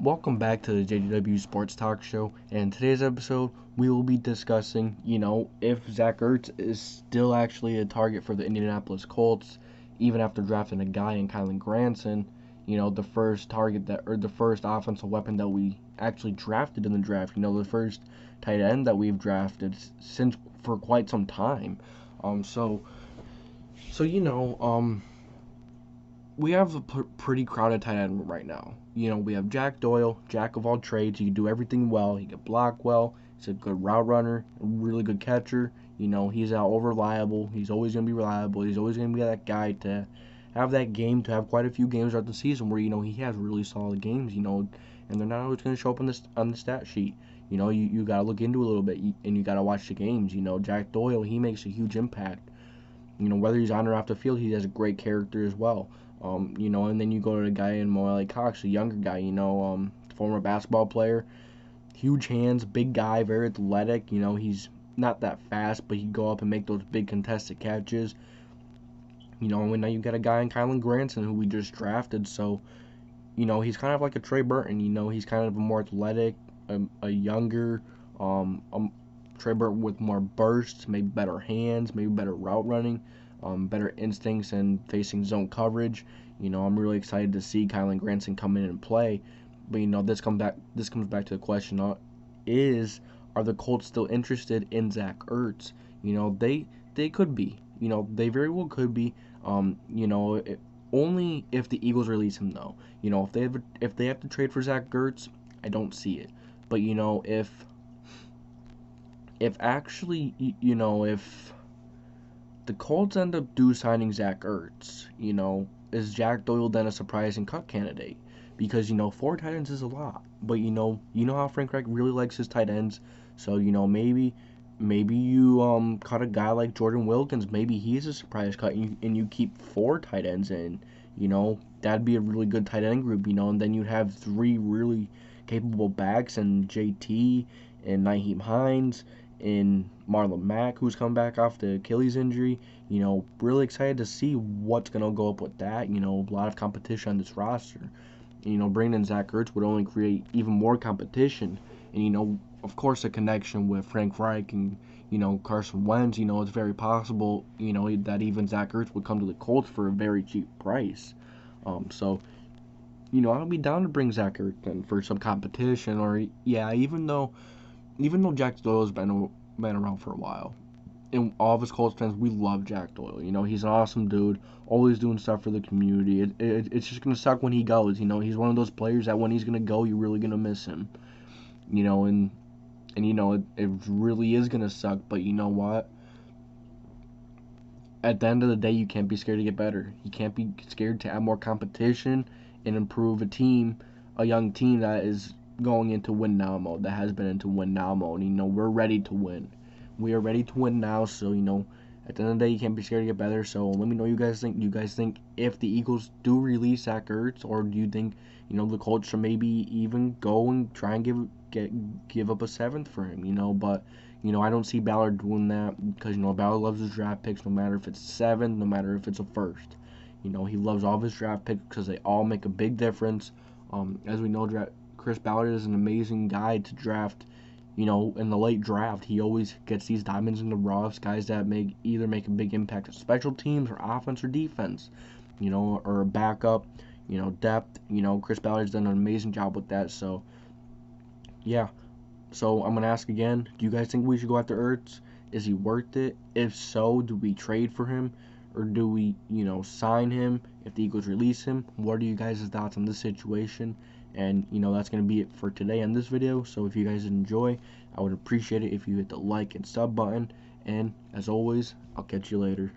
Welcome back to the JDW Sports Talk Show, and in today's episode, we will be discussing, if Zach Ertz is still actually a target for the Indianapolis Colts, even after drafting a guy in Kylen Granson, the first target the first offensive weapon that we actually drafted in the draft, the first tight end that we've drafted since for quite some time. So, we have a pretty crowded tight end right now. We have Jack Doyle, jack of all trades. He can do everything well. He can block well. He's a good route runner, a really good catcher. He's over reliable. He's always going to be reliable. He's always going to be that guy to have that game, to have quite a few games throughout the season where, he has really solid games, and they're not always going to show up on the stat sheet. You got to look into it a little bit, and you got to watch the games. Jack Doyle, he makes a huge impact. Whether he's on or off the field, he has a great character as well. And then you go to a guy in more like Cox, a younger guy, former basketball player, huge hands, big guy, very athletic. He's not that fast, but he'd go up and make those big contested catches. And now you got a guy in Kylen Granson who we just drafted, so he's kind of like a Trey Burton. He's kind of a more athletic, a younger, Trey Burton with more bursts, maybe better hands, maybe better route running. Better instincts and facing zone coverage. I'm really excited to see Kylen Granson come in and play. But this comes back to the question: are the Colts still interested in Zach Ertz? They could be. They very well could be. Only if the Eagles release him though. If they have to trade for Zach Ertz, I don't see it. But if the Colts end up signing Zach Ertz, is Jack Doyle then a surprising cut candidate? Because, 4 tight ends is a lot. But, you know how Frank Reich really likes his tight ends. So, maybe you cut a guy like Jordan Wilkins. Maybe he's a surprise cut and you keep 4 tight ends in. That'd be a really good tight end group, and then you'd have 3 really capable backs and JT and Nyheim Hines and Marlon Mack, who's come back off the Achilles injury. Really excited to see what's going to go up with that. A lot of competition on this roster. Bringing in Zach Ertz would only create even more competition. And, of course, a connection with Frank Reich and, Carson Wentz. It's very possible, that even Zach Ertz would come to the Colts for a very cheap price. So, I'll be down to bring Zach Ertz in for some competition. Or, yeah, even though Jack Doyle's been around for a while, and all of us Colts fans, we love Jack Doyle. He's an awesome dude, always doing stuff for the community. It's just gonna suck when he goes. He's one of those players that when he's gonna go, you're really gonna miss him. And it really is gonna suck. But you know what? At the end of the day, you can't be scared to get better. You can't be scared to add more competition and improve a young team that is going into win now mode, that has been into win now mode. We're ready to win. We are ready to win now, so at the end of the day, you can't be scared to get better. So let me know what you guys think. Do you guys think if the Eagles do release Zach Ertz, or do you think the Colts should maybe even go and try and give up a 7th for him? But I don't see Ballard doing that, because Ballard loves his draft picks, no matter if it's 7th, no matter if it's a 1st. He loves all of his draft picks because they all make a big difference. As we know, Chris Ballard is an amazing guy to draft. In the late draft, he always gets these diamonds in the roughs, guys that either make a big impact on special teams or offense or defense, or a backup, depth. Chris Ballard's done an amazing job with that. So, yeah. So I'm gonna ask again: do you guys think we should go after Ertz? Is he worth it? If so, do we trade for him, or do we, sign him if the Eagles release him? What are you guys' thoughts on this situation? And, that's going to be it for today on this video. So if you guys enjoy, I would appreciate it if you hit the like and sub button. And, as always, I'll catch you later.